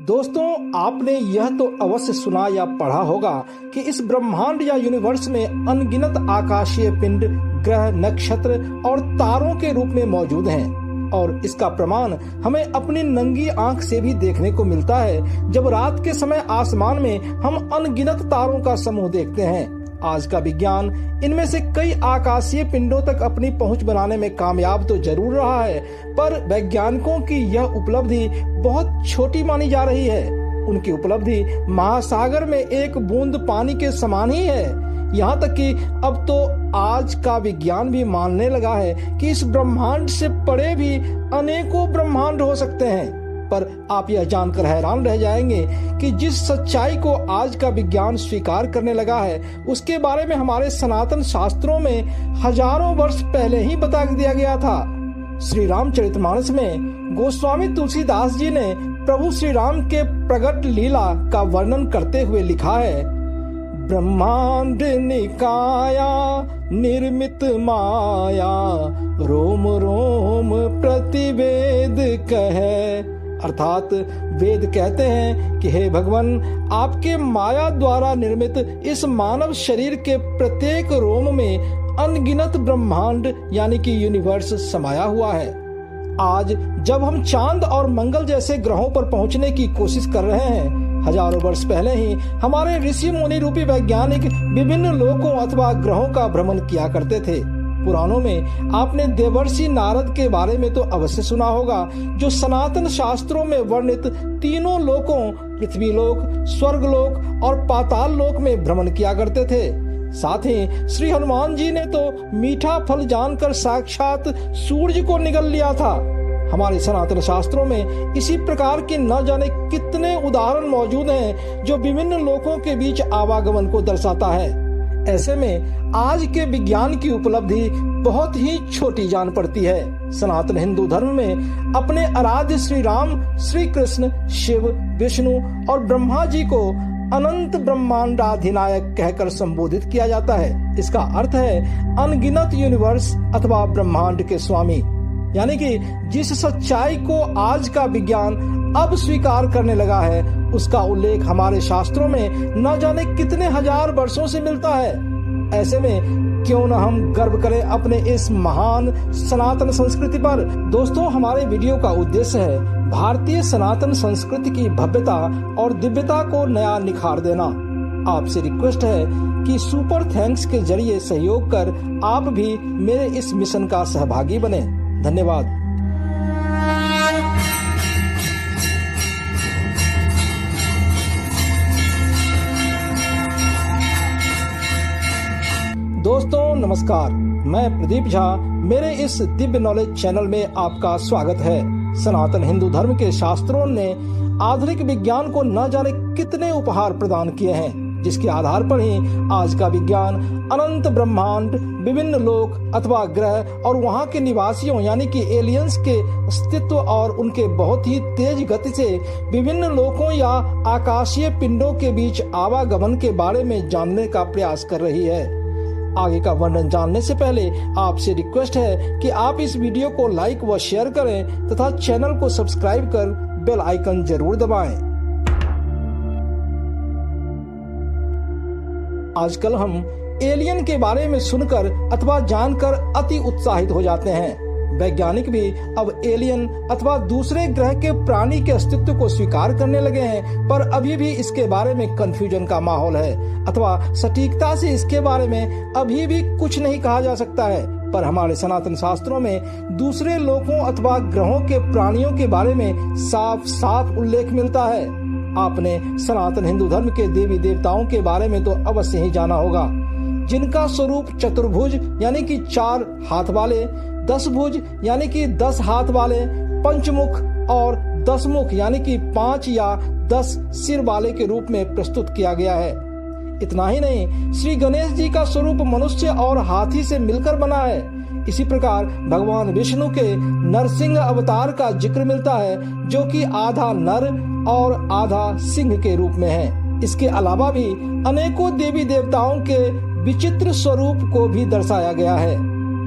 दोस्तों, आपने यह तो अवश्य सुना या पढ़ा होगा कि इस ब्रह्मांड या यूनिवर्स में अनगिनत आकाशीय पिंड, ग्रह, नक्षत्र और तारों के रूप में मौजूद हैं और इसका प्रमाण हमें अपनी नंगी आंख से भी देखने को मिलता है जब रात के समय आसमान में हम अनगिनत तारों का समूह देखते हैं। आज का विज्ञान इनमें से कई आकाशीय पिंडों तक अपनी पहुंच बनाने में कामयाब तो जरूर रहा है, पर वैज्ञानिकों की यह उपलब्धि बहुत छोटी मानी जा रही है। उनकी उपलब्धि महासागर में एक बूंद पानी के समान ही है। यहाँ तक कि अब तो आज का विज्ञान भी मानने लगा है कि इस ब्रह्मांड से परे भी अनेकों ब्रह्मांड हो सकते हैं। पर आप यह जानकर हैरान रह जाएंगे कि जिस सच्चाई को आज का विज्ञान स्वीकार करने लगा है उसके बारे में हमारे सनातन शास्त्रों में हजारों वर्ष पहले ही बता दिया गया था। श्री रामचरितमानस में गोस्वामी तुलसीदास जी ने प्रभु श्री राम के प्रगट लीला का वर्णन करते हुए लिखा है, ब्रह्मांड निकाया निर्मित माया, रोम रोम प्रतिवेद कहे। अर्थात वेद कहते हैं कि हे भगवान, आपके माया द्वारा निर्मित इस मानव शरीर के प्रत्येक रोम में अनगिनत ब्रह्मांड यानी कि यूनिवर्स समाया हुआ है। आज जब हम चांद और मंगल जैसे ग्रहों पर पहुंचने की कोशिश कर रहे हैं, हजारों वर्ष पहले ही हमारे ऋषि मुनि रूपी वैज्ञानिक विभिन्न लोकों अथवा ग्रहों का भ्रमण किया करते थे। पुराणों में आपने देवर्षि नारद के बारे में तो अवश्य सुना होगा, जो सनातन शास्त्रों में वर्णित तीनों लोकों पृथ्वी लोक, स्वर्ग लोक और पाताल लोक में भ्रमण किया करते थे। साथ ही श्री हनुमान जी ने तो मीठा फल जानकर साक्षात सूरज को निगल लिया था। हमारे सनातन शास्त्रों में इसी प्रकार के न जाने कितने उदाहरण मौजूद हैं जो विभिन्न लोकों के बीच आवागमन को दर्शाता है। ऐसे में आज के विज्ञान की उपलब्धि बहुत ही छोटी जान पड़ती है। सनातन हिंदू धर्म में अपने आराध्य श्री राम, श्री कृष्ण, शिव, विष्णु और ब्रह्मा जी को अनंत ब्रह्मांडाधिनायक कहकर संबोधित किया जाता है। इसका अर्थ है अनगिनत यूनिवर्स अथवा ब्रह्मांड के स्वामी। यानी कि जिस सच्चाई को आज का विज्ञान अब स्वीकार करने लगा है उसका उल्लेख हमारे शास्त्रों में न जाने कितने हजार वर्षों से मिलता है। ऐसे में क्यों न हम गर्व करें अपने इस महान सनातन संस्कृति पर। दोस्तों, हमारे वीडियो का उद्देश्य है भारतीय सनातन संस्कृति की भव्यता और दिव्यता को नया निखार देना। आपसे रिक्वेस्ट है कि सुपर थैंक्स के जरिए सहयोग कर आप भी मेरे इस मिशन का सहभागी बने। धन्यवाद। दोस्तों नमस्कार, मैं प्रदीप झा। मेरे इस दिव्य नॉलेज चैनल में आपका स्वागत है। सनातन हिंदू धर्म के शास्त्रों ने आधुनिक विज्ञान को न जाने कितने उपहार प्रदान किए हैं, जिसके आधार पर ही आज का विज्ञान अनंत ब्रह्मांड, विभिन्न लोक अथवा ग्रह और वहां के निवासियों यानी कि एलियंस के अस्तित्व और उनके बहुत ही तेज गति से विभिन्न लोकों या आकाशीय पिंडों के बीच आवागमन के बारे में जानने का प्रयास कर रही है। आगे का वर्णन जानने से पहले आपसे रिक्वेस्ट है कि आप इस वीडियो को लाइक व शेयर करें तथा चैनल को सब्सक्राइब कर बेल आइकन जरूर दबाएं। आजकल हम एलियन के बारे में सुनकर अथवा जानकर अति उत्साहित हो जाते हैं। वैज्ञानिक भी अब एलियन अथवा दूसरे ग्रह के प्राणी के अस्तित्व को स्वीकार करने लगे हैं, पर अभी भी इसके बारे में कंफ्यूजन का माहौल है अथवा सटीकता से इसके बारे में अभी भी कुछ नहीं कहा जा सकता है। पर हमारे सनातन शास्त्रों में दूसरे लोकों अथवा ग्रहों के प्राणियों के बारे में साफ साफ उल्लेख मिलता है। आपने सनातन हिंदू धर्म के देवी देवताओं के बारे में तो अवश्य ही जाना होगा, जिनका स्वरूप चतुर्भुज यानी कि 4 हाथ वाले, 10 भुज यानी कि 10 हाथ वाले, पंचमुख और 10 मुख यानी कि 5 या 10 सिर वाले के रूप में प्रस्तुत किया गया है। इतना ही नहीं, श्री गणेश जी का स्वरूप मनुष्य और हाथी से मिलकर बना है। इसी प्रकार भगवान विष्णु के नरसिंह अवतार का जिक्र मिलता है, जो कि आधा नर और आधा सिंह के रूप में है। इसके अलावा भी अनेकों देवी देवताओं के विचित्र स्वरूप को भी दर्शाया गया है।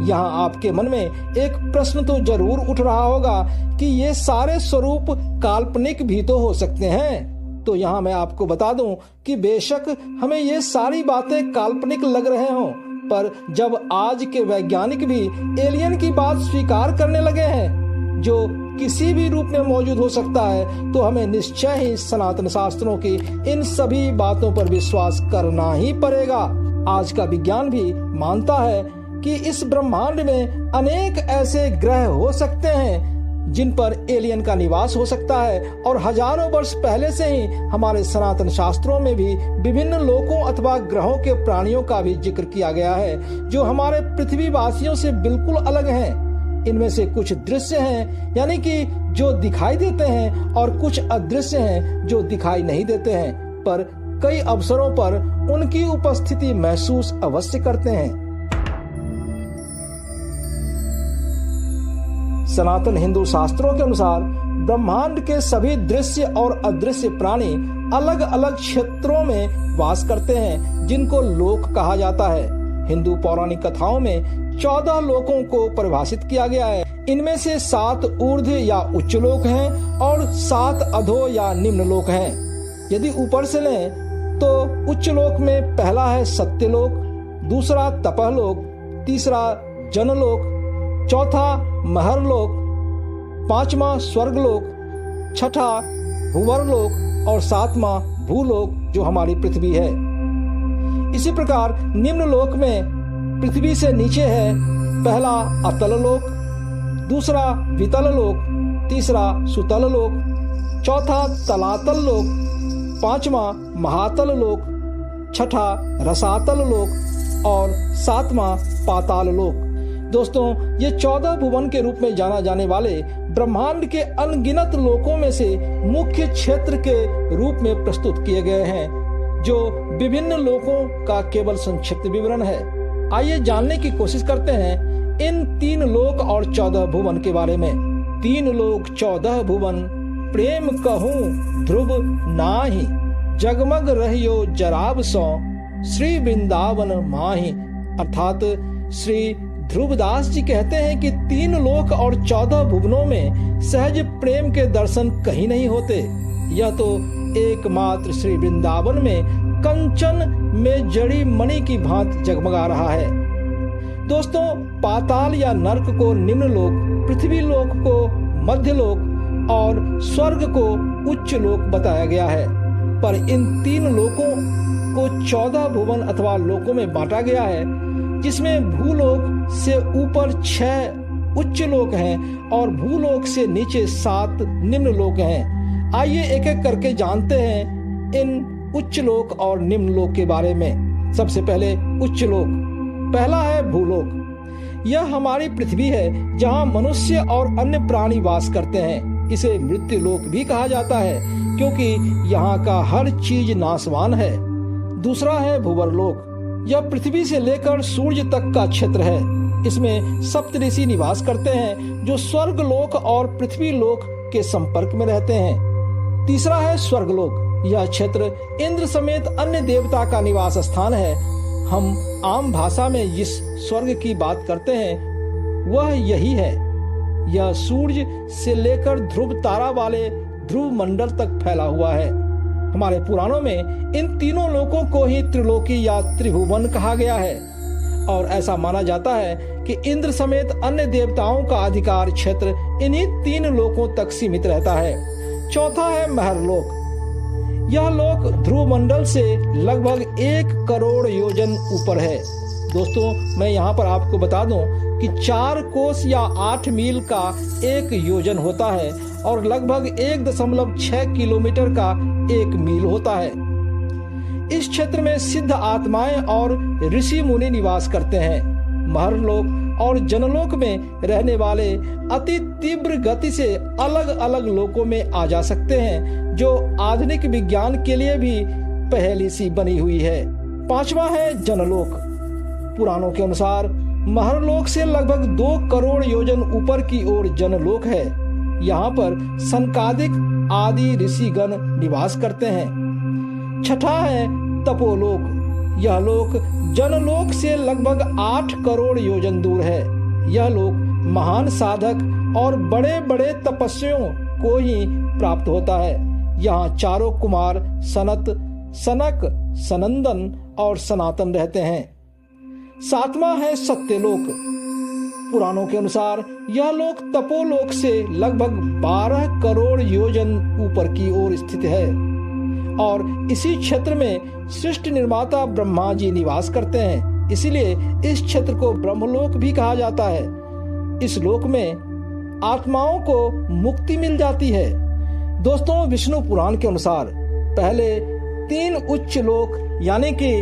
यहाँ आपके मन में एक प्रश्न तो जरूर उठ रहा होगा कि ये सारे स्वरूप काल्पनिक भी तो हो सकते हैं। तो यहाँ मैं आपको बता दूं कि बेशक हमें ये सारी बातें काल्पनिक लग रहे हों, पर जब आज के वैज्ञानिक भी एलियन की बात स्वीकार करने लगे हैं, जो किसी भी रूप में मौजूद हो सकता है, तो हमें निश्चय ही सनातन शास्त्रों की इन सभी बातों पर विश्वास करना ही पड़ेगा। आज का विज्ञान भी मानता है कि इस ब्रह्मांड में अनेक ऐसे ग्रह हो सकते हैं जिन पर एलियन का निवास हो सकता है, और हजारों वर्ष पहले से ही हमारे सनातन शास्त्रों में भी विभिन्न लोकों अथवा ग्रहों के प्राणियों का भी जिक्र किया गया है, जो हमारे पृथ्वी वासियों से बिल्कुल अलग हैं। इनमें से कुछ दृश्य हैं, यानी कि जो दिखाई देते हैं, और कुछ अदृश्य हैं जो दिखाई नहीं देते हैं, पर कई अवसरों पर उनकी उपस्थिति महसूस अवश्य करते हैं। सनातन हिंदू शास्त्रों के अनुसार ब्रह्मांड के सभी दृश्य और अदृश्य प्राणी अलग अलग क्षेत्रों में वास करते हैं, जिनको लोक कहा जाता है। हिंदू पौराणिक कथाओं में 14 लोकों को परिभाषित किया गया है। इनमें से 7 ऊर्ध्व या उच्च लोक हैं और 7 अधो या निम्न लोक हैं। यदि ऊपर से लें तो उच्च लोक में पहला है सत्यलोक, दूसरा तपहलोक, तीसरा जनलोक, चौथा महरलोक, पांचवा स्वर्गलोक, छठा भूवरलोक और 7वां भूलोक जो हमारी पृथ्वी है। इसी प्रकार निम्न लोक में पृथ्वी से नीचे है पहला अतल लोक, दूसरा वितल लोक, तीसरा सुतल लोक, चौथा तलातल लोक, पांचवा महातल लोक, छठा रसातल लोक और 7वां पाताल लोक। दोस्तों, ये 14 भुवन के रूप में जाना जाने वाले ब्रह्मांड के अनगिनत लोकों में से मुख्य क्षेत्र के रूप में प्रस्तुत किए गए हैं, जो विभिन्न लोकों का केवल संक्षिप्त विवरण है। आइए जानने की कोशिश करते हैं इन 3 लोक और 14 भुवन के बारे में। 3 लोक 14 भुवन, प्रेम कहूँ ध्रुव नाही, जगमग रहियो जराब सौ, श्री वृंदावन माही। अर्थात श्री ध्रुवदास जी कहते हैं कि 3 लोक और 14 भुवनों में सहज प्रेम के दर्शन कहीं नहीं होते। यह तो एकमात्र श्री वृंदावन में कंचन में जड़ी मणि की भांति जगमगा रहा है। दोस्तों, पाताल या नर्क को निम्न लोक, पृथ्वी लोक को मध्य लोक और स्वर्ग को उच्च लोक बताया गया है। पर इन 3 लोकों को 14 भुवन अथवा लोकों में बांटा गया है, जिसमें भूलोक से ऊपर 6 उच्च लोक हैं और भूलोक से नीचे 7 निम्न लोक हैं। आइए एक एक करके जानते हैं इन उच्च लोक और निम्न लोक के बारे में। सबसे पहले उच्च लोक। पहला है भूलोक। यह हमारी पृथ्वी है, जहां मनुष्य और अन्य प्राणी वास करते हैं। इसे मृत्यु लोक भी कहा जाता है, क्योंकि यहाँ का हर चीज नाशवान है। दूसरा है भूवरलोक। यह पृथ्वी से लेकर सूर्य तक का क्षेत्र है। इसमें सप्तऋषि निवास करते हैं, जो स्वर्ग लोक और पृथ्वी लोक के संपर्क में रहते हैं। तीसरा है स्वर्गलोक। यह क्षेत्र इंद्र समेत अन्य देवता का निवास स्थान है। हम आम भाषा में जिस स्वर्ग की बात करते हैं वह यही है। यह सूर्य से लेकर ध्रुव तारा वाले ध्रुव मंडल तक फैला हुआ है। हमारे पुराणों में इन तीनों लोकों को ही त्रिलोकी या त्रिभुवन कहा गया है, और ऐसा माना जाता है कि इंद्र समेत अन्य देवताओं का अधिकार क्षेत्र इन्हीं 3 लोकों तक सीमित रहता है। चौथा है महरलोक। यह लोक ध्रुव मंडल से लगभग 1 करोड़ योजन ऊपर है। दोस्तों, मैं यहाँ पर आपको बता दूं कि 4 कोस या 8 मील का 1 योजन होता है और लगभग 1.6 किलोमीटर का 1 मील होता है। इस क्षेत्र में सिद्ध आत्माएं और ऋषि मुनि निवास करते हैं। महरलोक और जनलोक में रहने वाले अति तीव्र गति से अलग अलग लोकों में आ जा सकते हैं, जो आधुनिक विज्ञान के लिए भी पहेली सी बनी हुई है। 5वां है जनलोक। पुराणों के अनुसार महरलोक से लगभग 2 करोड़ योजन ऊपर की ओर जनलोक है। यहाँ पर सनकादिक आदि ऋषिगण निवास करते हैं। छठा है तपोलोक। यह लोक जनलोक से लगभग 8 करोड़ योजन दूर है। यह लोक महान साधक और बड़े बड़े तपस्वियों को ही प्राप्त होता है। यहाँ चारों कुमार सनत, सनक, सनंदन और सनातन रहते हैं। 7वां है सत्यलोक। पुराणों के अनुसार यह लोक तपोलोक से लगभग 12 करोड़ योजन ऊपर की ओर स्थित है और इसी क्षेत्र में सृष्टि निर्माता ब्रह्मा जी निवास करते हैं। इसीलिए इस क्षेत्र को ब्रह्मलोक भी कहा जाता है। इस लोक में आत्माओं को मुक्ति मिल जाती है। दोस्तों, विष्णु पुराण के अनुसार पहले 3 उच्च लोक यानी कि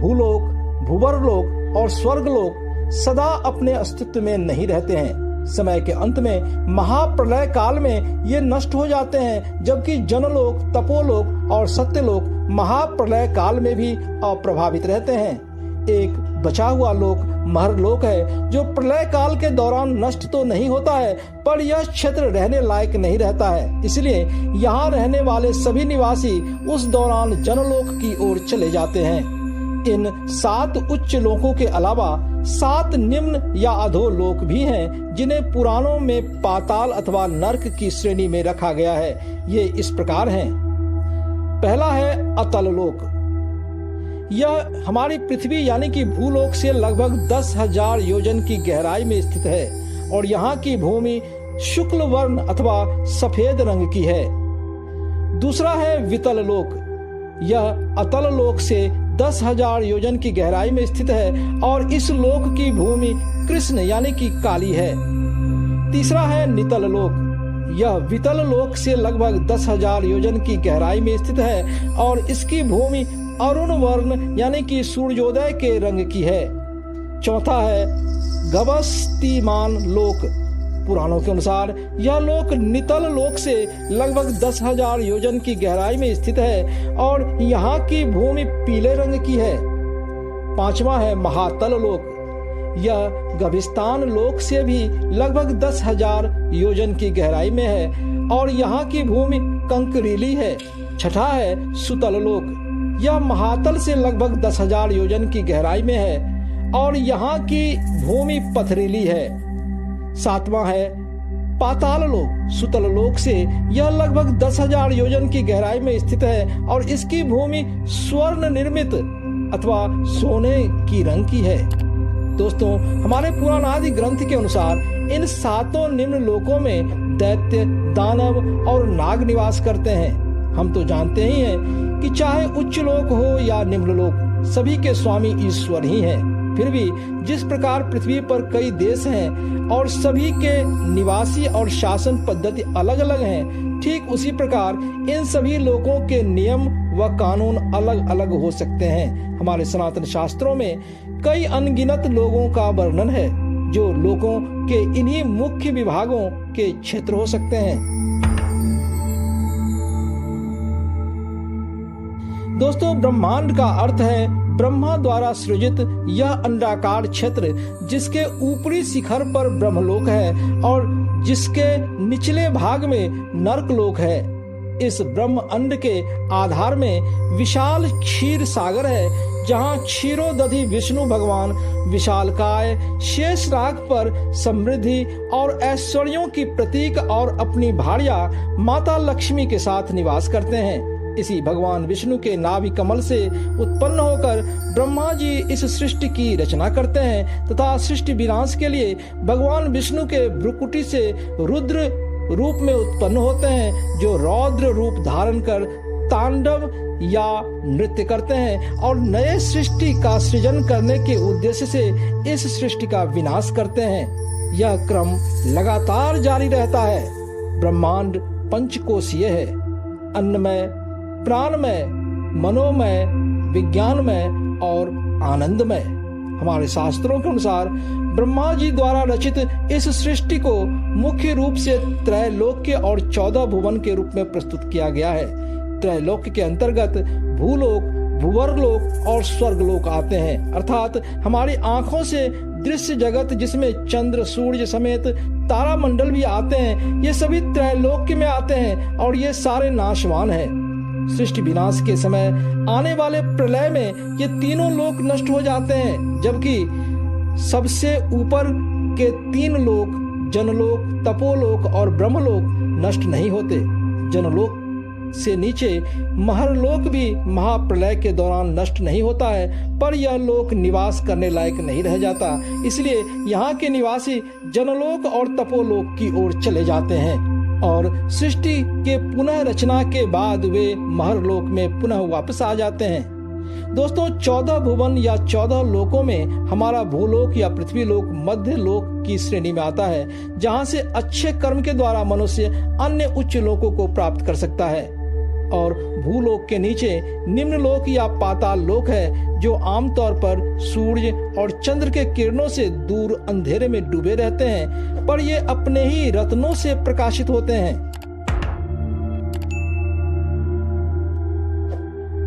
भूलोक, भूवरलोक और स्वर्गलोक सदा अपने अस्तित्व में नहीं रहते हैं। समय के अंत में महाप्रलय काल में ये नष्ट हो जाते हैं, जबकि जनलोक, तपोलोक और सत्यलोक महाप्रलय काल में भी अप्रभावित रहते हैं। एक बचा हुआ लोक महरलोक है, जो प्रलय काल के दौरान नष्ट तो नहीं होता है, पर यह क्षेत्र रहने लायक नहीं रहता है। इसलिए यहाँ रहने वाले सभी निवासी उस दौरान जनलोक की ओर चले जाते हैं। इन 7 उच्च लोकों के अलावा 7 निम्न या अधो लोक भी हैं, जिन्हें पुराणों में पाताल अथवा नर्क की श्रेणी में रखा गया है। ये इस प्रकार हैं। पहला है अतल लोक। यह हमारी पृथ्वी यानी कि भूलोक से लगभग 10,000 योजन की गहराई में स्थित है और यहाँ की भूमि शुक्ल वर्ण अथवा सफेद रंग की है। दूसरा है वितल लोक। यह अतल लोक से 10,000 योजन की गहराई में स्थित है और इस लोक की भूमि कृष्ण यानी कि काली है। तीसरा है नितल लोक। यह वितल लोक से लगभग 10,000 योजन की गहराई में स्थित है और इसकी भूमि अरुण वर्ण यानी कि सूर्योदय के रंग की है। चौथा है गवस्तिमान लोक। पुराणों के अनुसार यह लोक नितल लोक से लगभग 10,000 योजन की गहराई में स्थित है और यहाँ की भूमि पीले रंग की है। पांचवा है महातल लोक। यह गभिस्तान लोक से भी लगभग 10,000 योजन की गहराई में है और यहाँ की भूमि कंकरीली है। छठा है सुतल लोक। यह महातल से लगभग 10,000 योजन की गहराई में है और यहाँ की भूमि पथरीली है। सातवां है पाताल लोक। सुतल लोक से यह लगभग 10,000 योजन की गहराई में स्थित है और इसकी भूमि स्वर्ण निर्मित अथवा सोने की रंग की है। दोस्तों, हमारे पुराण आदि ग्रंथ के अनुसार इन 7 निम्न लोकों में दैत्य, दानव और नाग निवास करते हैं। हम तो जानते ही हैं कि चाहे उच्च लोक हो या निम्न लोक, सभी के स्वामी ईश्वर ही हैं। फिर भी जिस प्रकार पृथ्वी पर कई देश हैं और सभी के निवासी और शासन पद्धति अलग अलग हैं, ठीक उसी प्रकार इन सभी लोकों के नियम व कानून अलग अलग हो सकते हैं। हमारे सनातन शास्त्रों में कई अनगिनत लोगों का वर्णन है, जो लोकों के इन्हीं मुख्य विभागों के क्षेत्र हो सकते हैं। दोस्तों, ब्रह्मांड का अर्थ है ब्रह्मा द्वारा सृजित यह अंडाकार क्षेत्र, जिसके ऊपरी शिखर पर ब्रह्मलोक है और जिसके निचले भाग में नरकलोक है। इस ब्रह्म अंड के आधार में विशाल क्षीर सागर है, जहाँ क्षीरोदधि विष्णु भगवान विशालकाय शेष राग पर समृद्धि और ऐश्वर्यों की प्रतीक और अपनी भार्या माता लक्ष्मी के साथ निवास करते हैं। इसी भगवान विष्णु के नाभि कमल से उत्पन्न होकर ब्रह्मा जी इस सृष्टि की रचना करते हैं तथा सृष्टि विनाश के लिए भगवान विष्णु के भ्रुकुटी से रुद्र रूप में उत्पन्न होते हैं, जो रौद्र रूप धारण कर तांडव या नृत्य करते हैं और नए सृष्टि का सृजन करने के उद्देश्य से इस सृष्टि का विनाश करते हैं। यह क्रम लगातार जारी रहता है। ब्रह्मांड पंचकोशीय है, अन्नमय, प्राणमय, मनोमय, विज्ञानमय और आनंदमय। हमारे शास्त्रों के अनुसार ब्रह्मा जी द्वारा रचित इस सृष्टि को मुख्य रूप से त्रैलोक्य और 14 भुवन के रूप में प्रस्तुत किया गया है। त्रैलोक्य के अंतर्गत भूलोक, भूवरलोक और स्वर्गलोक आते हैं, अर्थात हमारी आंखों से दृश्य जगत जिसमें चंद्र, सूर्य समेत तारामंडल भी आते हैं, ये सभी त्रैलोक्य में आते हैं और ये सारे नाशवान हैं। सृष्टि विनाश के समय आने वाले प्रलय में ये तीनों लोक नष्ट हो जाते हैं, जबकि सबसे ऊपर के 3 लोक, जनलोक, तपोलोक और ब्रह्मलोक नष्ट नहीं होते। जनलोक से नीचे महरलोक भी महाप्रलय के दौरान नष्ट नहीं होता है, पर यह लोक निवास करने लायक नहीं रह जाता। इसलिए यहाँ के निवासी जनलोक और तपोलोक की ओर चले जाते हैं और सृष्टि के पुनः रचना के बाद वे महरलोक में पुनः वापस आ जाते हैं। दोस्तों, 14 भुवन या 14 लोकों में हमारा भूलोक या पृथ्वी लोक मध्य लोक की श्रेणी में आता है, जहां से अच्छे कर्म के द्वारा मनुष्य अन्य उच्च लोकों को प्राप्त कर सकता है। और भूलोक के नीचे निम्न लोक या पाताल लोक है, जो आमतौर पर सूर्य और चंद्र के किरणों से दूर अंधेरे में डूबे रहते हैं, पर ये अपने ही रत्नों से प्रकाशित होते हैं।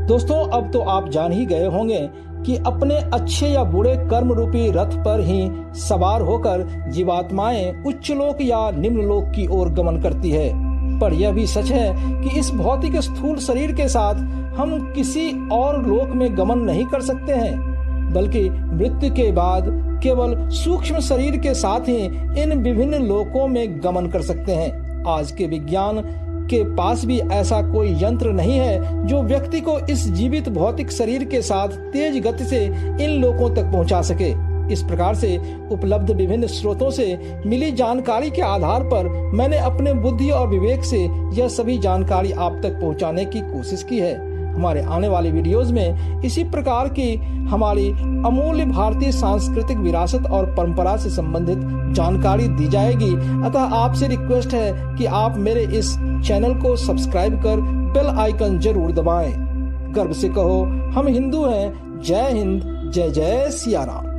दोस्तों, अब तो आप जान ही गए होंगे कि अपने अच्छे या बुरे कर्म रूपी रथ पर ही सवार होकर जीवात्माएं उच्च लोक या निम्न लोक की ओर गमन करती है। पर यह भी सच है कि इस भौतिक स्थूल शरीर के साथ हम किसी और लोक में गमन नहीं कर सकते हैं, बल्कि मृत्यु के बाद केवल सूक्ष्म शरीर के साथ ही इन विभिन्न लोकों में गमन कर सकते हैं। आज के विज्ञान के पास भी ऐसा कोई यंत्र नहीं है जो व्यक्ति को इस जीवित भौतिक शरीर के साथ तेज गति से इन लोकों तक पहुंचा सके। इस प्रकार से उपलब्ध विभिन्न स्रोतों से मिली जानकारी के आधार पर मैंने अपने बुद्धि और विवेक से यह सभी जानकारी आप तक पहुंचाने की कोशिश की है। हमारे आने वाले वीडियोस में इसी प्रकार की हमारी अमूल्य भारतीय सांस्कृतिक विरासत और परंपरा से संबंधित जानकारी दी जाएगी। अतः आपसे रिक्वेस्ट है कि आप मेरे इस चैनल को सब्सक्राइब कर बेल आइकन जरूर दबाएं। गर्व से कहो, हम हिंदू हैं। जय हिंद, जय जय सिया राम।